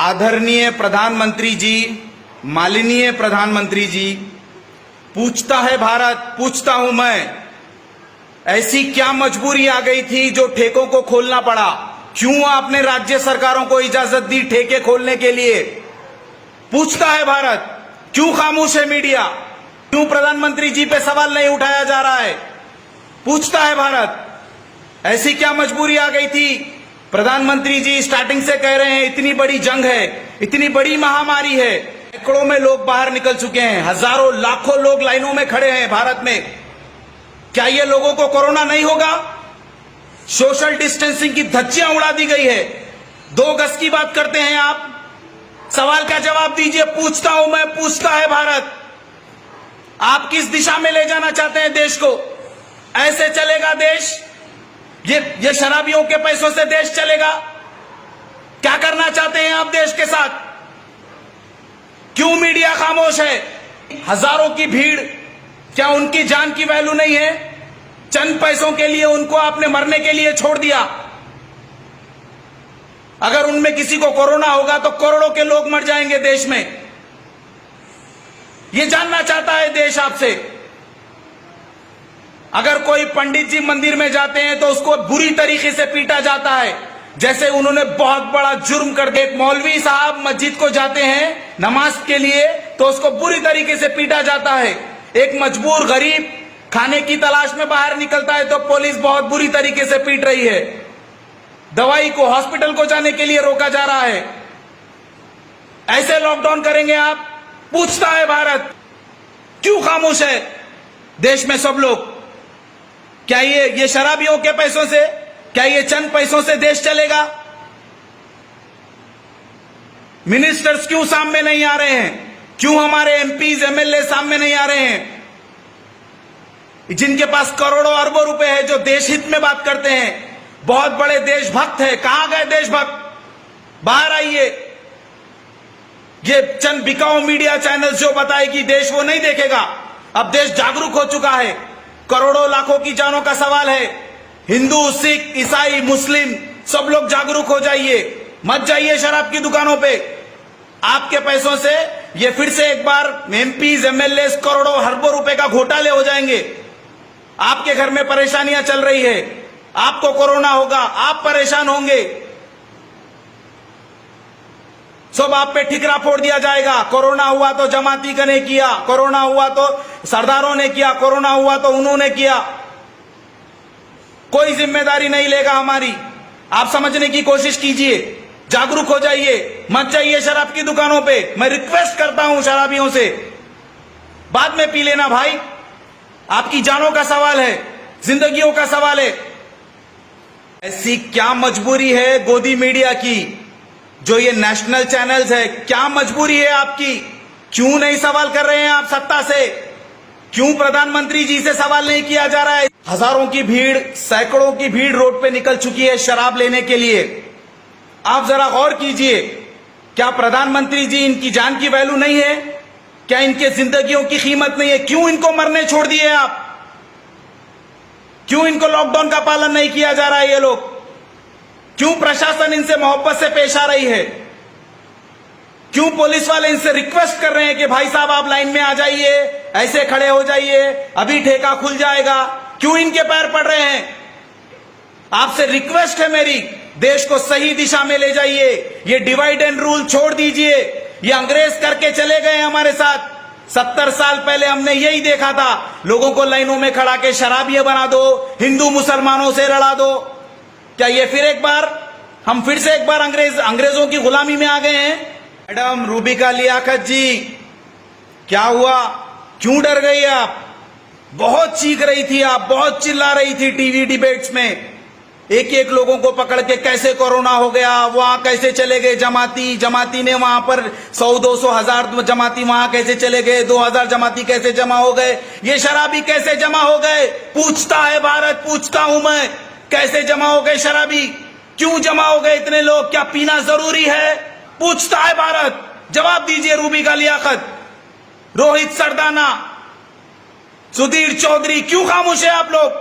आदरणीय प्रधानमंत्री जी, माननीय प्रधानमंत्री जी, पूछता है भारत, पूछता हूं मैं, ऐसी क्या मजबूरी आ गई थी जो ठेकों को खोलना पड़ा? क्यों आपने राज्य सरकारों को इजाजत दी ठेके खोलने के लिए? पूछता है भारत, क्यों खामोश है मीडिया? क्यों प्रधानमंत्री जी पे सवाल नहीं उठाया जा रहा है? पूछता है भारत, ऐसी क्या मजबूरी आ गई थी? प्रधानमंत्री जी स्टार्टिंग से कह रहे हैं इतनी बड़ी जंग है, इतनी बड़ी महामारी है, सैकड़ों में लोग बाहर निकल चुके हैं, हजारों लाखों लोग लाइनों में खड़े हैं भारत में। क्या ये लोगों को कोरोना नहीं होगा? सोशल डिस्टेंसिंग की धज्जियां उड़ा दी गई है। 2 गज की बात करते हैं आप। सवाल का जवाब दीजिए। पूछता हूं मैं, पूछता है भारत, आप किस दिशा में ले जाना चाहते हैं देश को? ऐसे चलेगा देश? ये शराबियों के पैसों से देश चलेगा? क्या करना चाहते हैं आप देश के साथ? क्यों मीडिया खामोश है? हजारों की भीड़, क्या उनकी जान की वैल्यू नहीं है? चंद पैसों के लिए उनको आपने मरने के लिए छोड़ दिया। अगर उनमें किसी को कोरोना होगा तो करोड़ों के लोग मर जाएंगे देश में। यह जानना चाहता है देश आपसे। अगर कोई पंडित जी मंदिर में जाते हैं तो उसको बुरी तरीके से पीटा जाता है, जैसे उन्होंने बहुत बड़ा जुर्म कर दिया। एक मौलवी साहब मस्जिद को जाते हैं नमाज के लिए तो उसको बुरी तरीके से पीटा जाता है। एक मजबूर गरीब खाने की तलाश में बाहर निकलता है तो पुलिस बहुत बुरी तरीके से पीट रही है। दवाई को, हॉस्पिटल को जाने के लिए रोका जा रहा है। ऐसे लॉकडाउन करेंगे आप? पूछता है भारत, क्यों खामोश है देश में सब लोग? क्या ये शराबियों के पैसों से, क्या ये चंद पैसों से देश चलेगा? मिनिस्टर्स क्यों सामने नहीं आ रहे हैं? क्यों हमारे एमपीज एमएलए सामने नहीं आ रहे हैं? जिनके पास करोड़ों अरबों रुपए है, जो देश हित में बात करते हैं, बहुत बड़े देशभक्त है। कहां गए देशभक्त? बाहर आइए। ये चंद बिकाऊ मीडिया चैनल जो बताए कि देश वो नहीं देखेगा। अब देश जागरूक हो चुका है। करोड़ों लाखों की जानों का सवाल है। हिंदू, सिख, ईसाई, मुस्लिम सब लोग जागरूक हो जाइए। मत जाइए शराब की दुकानों पे। आपके पैसों से ये फिर से एक बार एमपीज एमएलए करोड़ों अरबों रुपए का घोटाले हो जाएंगे। आपके घर में परेशानियां चल रही है, आपको कोरोना होगा, आप परेशान होंगे, सब आप पे ठिकरा फोड़ दिया जाएगा। कोरोना हुआ तो जमाती का ने किया, कोरोना हुआ तो सरदारों ने किया, कोरोना हुआ तो उन्होंने किया। कोई जिम्मेदारी नहीं लेगा हमारी। आप समझने की कोशिश कीजिए, जागरूक हो जाइए। मत जाइए शराब की दुकानों पे। मैं रिक्वेस्ट करता हूं शराबियों से, बाद में पी लेना भाई। आपकी जानों का सवाल है, जिंदगियों का सवाल है। ऐसी क्या मजबूरी है गोदी मीडिया की, जो ये नेशनल चैनल्स है, क्या मजबूरी है आपकी? क्यों नहीं सवाल कर रहे हैं आप सत्ता से? क्यों प्रधानमंत्री जी से सवाल नहीं किया जा रहा है? हजारों की भीड़, सैकड़ों की भीड़ रोड पे निकल चुकी है शराब लेने के लिए। आप जरा गौर कीजिए, क्या प्रधानमंत्री जी, इनकी जान की वैल्यू नहीं है? क्या इनके जिंदगियों की कीमत नहीं है? क्यों इनको मरने छोड़ दिए आप? क्यों इनको लॉकडाउन का पालन नहीं किया जा रहा है? ये लोग क्यों, प्रशासन इनसे मोहब्बत से पेश आ रही है? क्यों पुलिस वाले इनसे रिक्वेस्ट कर रहे हैं कि भाई साहब आप लाइन में आ जाइए, ऐसे खड़े हो जाइए, अभी ठेका खुल जाएगा? क्यों इनके पैर पड़ रहे हैं? आपसे रिक्वेस्ट है मेरी, देश को सही दिशा में ले जाइए। ये डिवाइड एंड रूल छोड़ दीजिए। ये अंग्रेज करके चले गए हमारे साथ। 70 साल पहले हमने यही देखा था, लोगों को लाइनों में खड़ा के शराबिये बना दो, हिंदू मुसलमानों से लड़ा दो। क्या ये फिर एक बार, हम फिर से एक बार अंग्रेजों की गुलामी में आ गए हैं? मैडम रूबिका लियाकत जी, क्या हुआ? क्यों डर गई आप? बहुत चीख रही थी आप, बहुत चिल्ला रही थी टीवी डिबेट्स में। एक एक लोगों को पकड़ के कैसे कोरोना हो गया, वहां कैसे चले गए जमाती ने, वहां पर 100-200 हजार जमाती वहां कैसे चले गए, 2000 जमाती कैसे जमा हो गए, ये शराबी कैसे जमा हो गए? पूछता है भारत, पूछता हूं मैं, कैसे जमा हो गए शराबी? क्यों जमा हो गए इतने लोग? क्या पीना जरूरी है? पूछता है भारत, जवाब दीजिए। रूबिका लियाकत, रोहित सरदाना, सुधीर चौधरी, क्यों खामोश है आप लोग?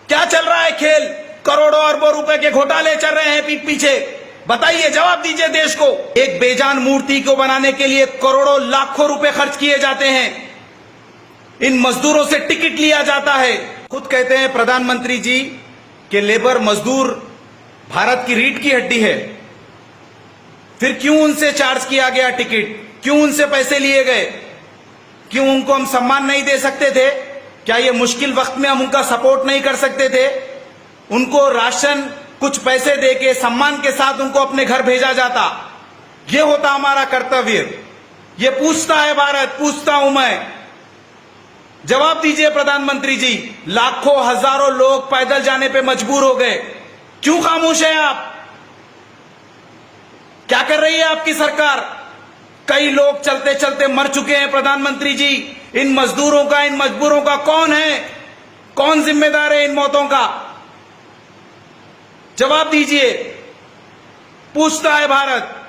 क्या चल रहा है खेल? करोड़ों अरबों रुपए के घोटाले चल रहे हैं पीठ पीछे। बताइए, जवाब दीजिए देश को। एक बेजान मूर्ति को बनाने के लिए करोड़ों लाखों रुपए खर्च किए जाते हैं, इन मजदूरों से टिकट लिया जाता है। खुद कहते हैं प्रधानमंत्री जी कि लेबर मजदूर भारत की रीढ़ की हड्डी है, फिर क्यों उनसे चार्ज किया गया टिकट, क्यों उनसे पैसे लिए गए, क्यों उनको हम सम्मान नहीं दे सकते थे? क्या ये मुश्किल वक्त में हम उनका सपोर्ट नहीं कर सकते थे? उनको राशन कुछ पैसे देके सम्मान के साथ उनको अपने घर भेजा जाता। ये होता हमारा कर्तव्य। ये पूछता है भारत, पूछता हूं मैं। जवाब दीजिए प्रधानमंत्री जी। लाखों हजारों लोग पैदल जाने पे मजबूर हो गए, क्यों खामोश है आप? क्या कर रही है आपकी सरकार? कई लोग चलते चलते मर चुके हैं प्रधानमंत्री जी। इन मजबूरों का कौन है? कौन जिम्मेदार है इन मौतों का? जवाब दीजिए, पूछता है भारत।